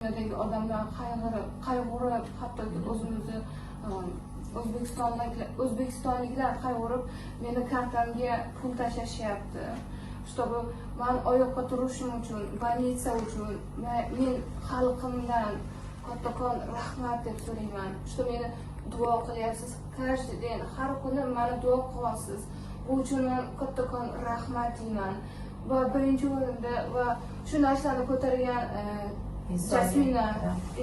Dunyodagi odamlar qayg'urib, hattoki o'zimizni o'zbekistonliklar qayg'urib meni kartamga pul tashlashyapti. Чтобы men oyoqqa turishim uchun, больница uchun men xalqimdan kattakon rahmat deb so'rayman. Что meni duo qilyapsiz, каждый день, har kuni meni duo qilyapsiz. Bu uchun men kattakon rahmat deyman. Va birinchi o'rinda va shu narsani ko'targan Jasmina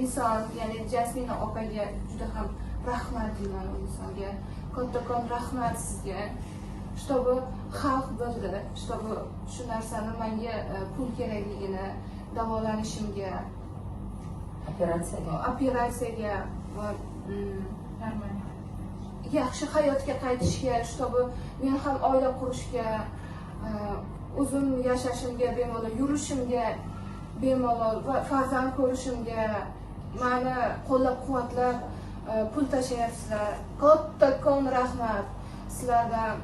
inson, ya'ni Jasmina opaga juda ham rahmat deyman u insonga. Kattakon rahmat sizga. Чтобы xalq bildi, чтобы shu narsani menga pul kerakligini, davolanishimga, operatsiyaga va yaxshi hayotga qaytishga, чтобы men ham oila qurishga, o'zim yashashimga bemalol, yurishimga bemalol va farzand ko'rishimga meni qo'llab-quvvatlab pul tashlayapsizlar. Kattakon rahmat sizlardan.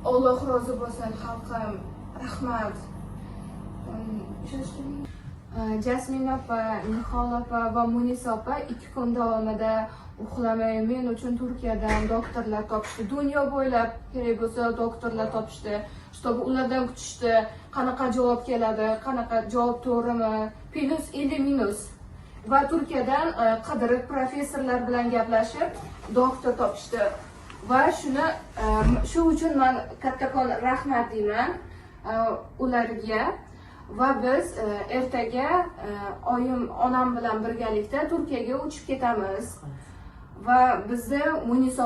Alloh rozi bo'lsin xalqim. Rahmat. Jasmina opa, Nihol opa va Munisa opa 2 kun davomida uxlamay men uchun Turkiyadan doktorlar topishdi. Dunyo bo'ylab kerak bo'lsa doktorlar topishdi. Чтобы ulardan kutishdi, qanaqa javob keladi, qanaqa javob to'g'rimi, plus 50 minus. Va Turkiyadan qidirib professorlar bilan gaplashib doktor topishdi. Va shu uchun men kattakon rahmat deyman ularga. Va biz ertaga oyim, onam bilan birgalikda Turkiyaga uchib ketamiz. Va bizni Munisa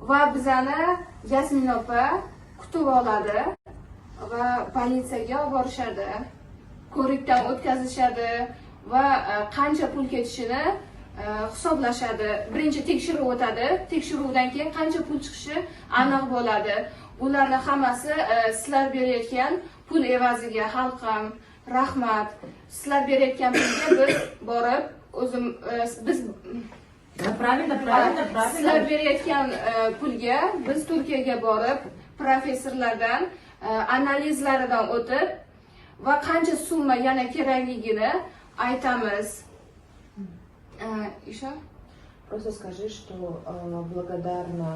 va bizani Jasmina opa kutib oladi va politsiyaga olib borishadi. Ko'rikdan o'tkazishadi va qancha pul ketishini hisoblashadi. Birinchi tekshiruv o'tadi. Tekshiruvdan keyin qancha pul chiqishi aniq bo'ladi. Bularni hammasi sizlar berayotgan pul evaziga xalqim rahmat. Sizlar berayotgan pulga biz borib biz Правильно. Sizlar berayotgan pulga biz Turkiyaga borib professorlardan analizlaridan o'tib va qancha summa yana kerakligini aytamiz. Еще? Просто скажи, что благодарна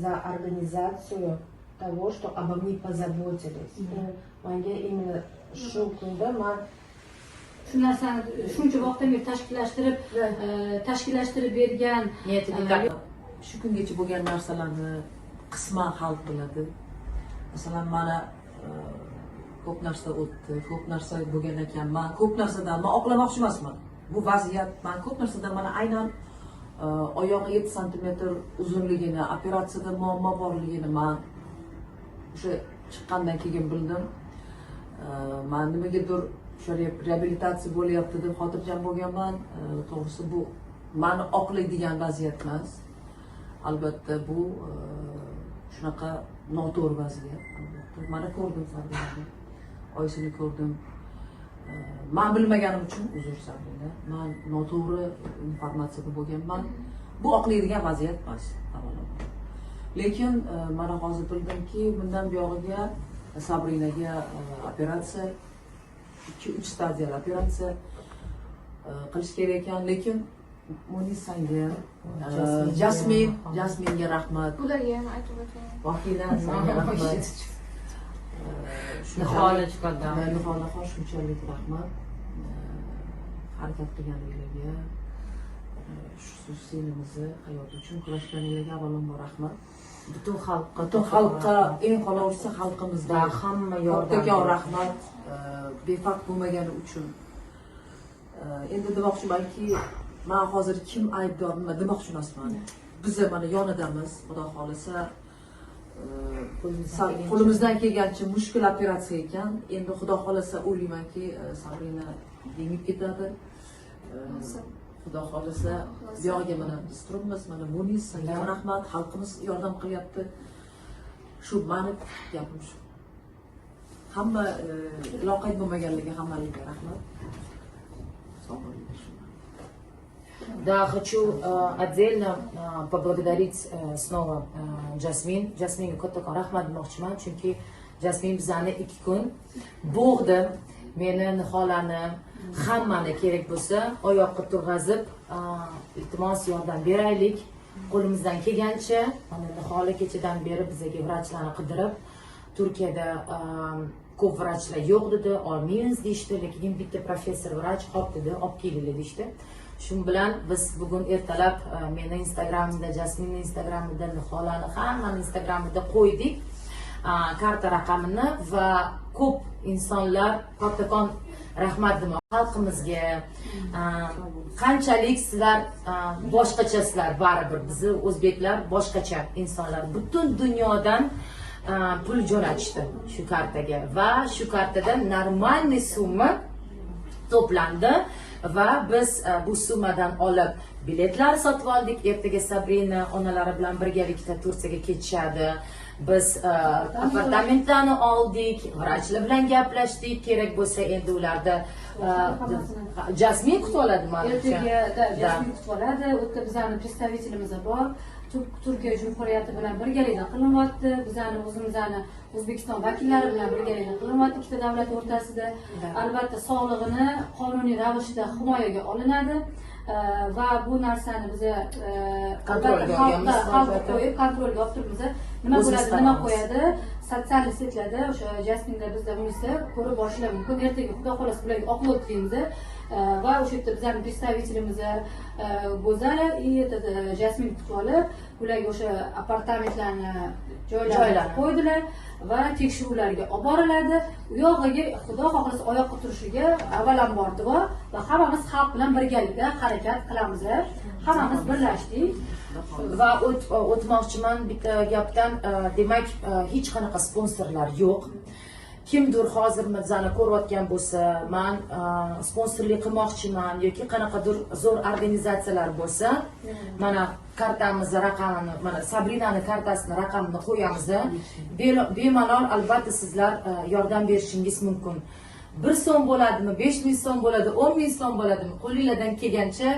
за организацию того, что обо мне позаботились. Menga именно shu kunda men shu narsani shuncha vaqtdan beri tashkillashtirib bergan shu kungacha bo'lgan narsalarni qisman xalq biladi. Masalan, mana ko'p narsa o'tdi, ko'p narsa bo'lgan ekan. Men ko'p narsadan oqlamoqchi emasman. Bu vaziyat, men ko'p narsadan mana aynan oyog'i 7 sm uzunligini, operatsiyada muammo borligini men o'sha chiqqandan keyin bildim. Men nimagadir o'sha reabilitatsiya bo'lyapti deb xotirjam bo'lganman. To'g'risi bu meni oqlaydigan vaziyat emas. Albatta bu shunaqa noto'g'ri vaziyat. Albatta mana ko'rdim Sabrina, Oysini ko'rdim. Men bilmaganim uchun uzr Sabrina. Men noto'g'ri informatsiyada bo'lganman. Bu oqlaydigan vaziyat emas. Lekin mana hozir bildimki, bundan buyog'iga Sabrinaga operatsiya 2-3 stadiyali operatsiya qilish kerak ekan, lekin Munisanga, Jasminga rahmat. Ularga ham aytib o'taman. Vahida senga rahmat. nihola chiqargan. Nihola shunchalik rahmat. Harakat qilganinglarga, shu sinimizni hayot uchun kurashganinglarga avvalambor rahmat. Butun xalqqa, eng qolaversa xalqimizga hamma yordam. Kattakon rahmat befarq bo'lmagani uchun. Endi demoqchimanki, men hozir kim aybdor nima demoqchi emasman. Biz mana yonidamiz, Xudo xolisa qo'limizdan kelgancha mushkul operatsiya ekan. Endi Xudo xolisa o'ylaymanki, Sabrina yengib ketadi. Xudo xolisa buyog'iga mana biz turibmiz, mana Munis, senga rahmat, xalqimiz yordam qilyapti. Shu meni gapim shu. Hamma iloqat bo'lmaganligi hammaligiga rahmat. Да, хочу отдельно поблагодарить снова Jasmin. Jasminga kattakon rahmat demoqchiman, chunki Jasmin bizani 2 kun bo'g'di, meni, Niholani, hammani kerak bo'lsa oyoqqa turg'azib, iltimos yordam beraylik. Qo'limizdan kelgancha, mana Niholi kechadan beri bizga vrachlarni qidirib, Turkiyada ko'p vrachlar yo'q dedi, olmaymiz deyishdi, lekin bitta professor vrach hop dedi, olib kelinglar deyishdi. Shu bilan biz bugun ertalab meni Instagramimda, Jasminning Instagramida, Niholani hammani Instagramida qo'ydik karta raqamini va ko'p insonlar kattakon rahmat demoqchi xalqimizga. Qanchalik sizlar boshqachasizlar, baribir bizni o'zbeklar boshqacha insonlar, butun dunyodan pul jo'natishdi shu kartaga va shu kartadan normalniy summa to'plandi va biz bu summadan olib biletlar sotib oldik. Ertaga Sabrina onalari bilan birgalikda Tursiyaga ketishadi. Biz apartamentlarni oldik, vrachlar bilan gaplashdik. Kerak bo'lsa endi ularda Jasmin kutib oladimi? Ertaga Jasmin kutib oladi. U yerda bizning представителimiz bor. Turkiya Cumhuriyati bilan birgalikda qilinyapti. Bizning o'zimizni O'zbekiston vakillari bilan birgalikda qilinyapti ikkita davlat o'rtasida. Albatta sog'lig'ini qonuniy ravishda himoyaga olinadi. Va bu narsani biz kontrolga qo'yib, kontrolga olib turibmiz. Nima bo'ladi, nima qo'yadi, sotsial setlarda o'sha Jasminda bizda bunisi ko'rib boshlash mumkin. Ertaga xudo xohlasa bularga oqlov deymiz va o'sha yerda bizning представителimiz Go'zal Jasmin kutib olib, ularga o'sha apartamentlarni joylarga qo'ydilar va tekshiruvlarga olib boriladi. U yog'iga xudo xohlasa oyoqqa turishiga avvalambor duo va hammamiz xalq bilan birgalikda harakat qilamiz. Hammamiz birlashdik. Va o'tmoqchiman bitta gapdan, demak hech qanaqa sponsorlar yo'q. Kimdir hozir bizani ko'rayotgan bo'lsa, men sponsorlik qilmoqchiman yoki qanaqadir zo'r organizatsiyalar bo'lsa, mana kartamiz raqamini, mana Sabrinani kartasini raqamini qo'yamiz. Bemalol albatta sizlar yordam berishingiz mumkin. 1 so'm bo'ladimi, 5000 so'm bo'ladi, 10000 so'm bo'ladimi, qo'lingizdan kelgancha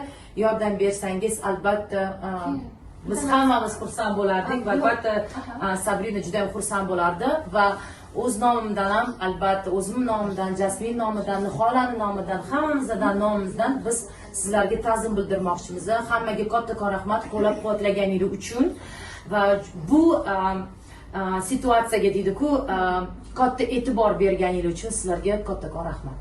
yordam bersangiz albatta biz hammamiz xursand bo'lardik va albatta Sabrina juda ham xursand bo'lardi va o'z nomimdan ham, albatta o'zim nomimdan, Jasmin nomidan, Niholani nomidan, hammamizdan nomimizdan biz sizlarga ta'zim bildirmoqchimiz. Hammaga kattakon rahmat qo'llab-quvvatlaganingiz uchun va bu situatsiyaga deydi-ku, katta e'tibor berganingiz uchun sizlarga kattakon rahmat.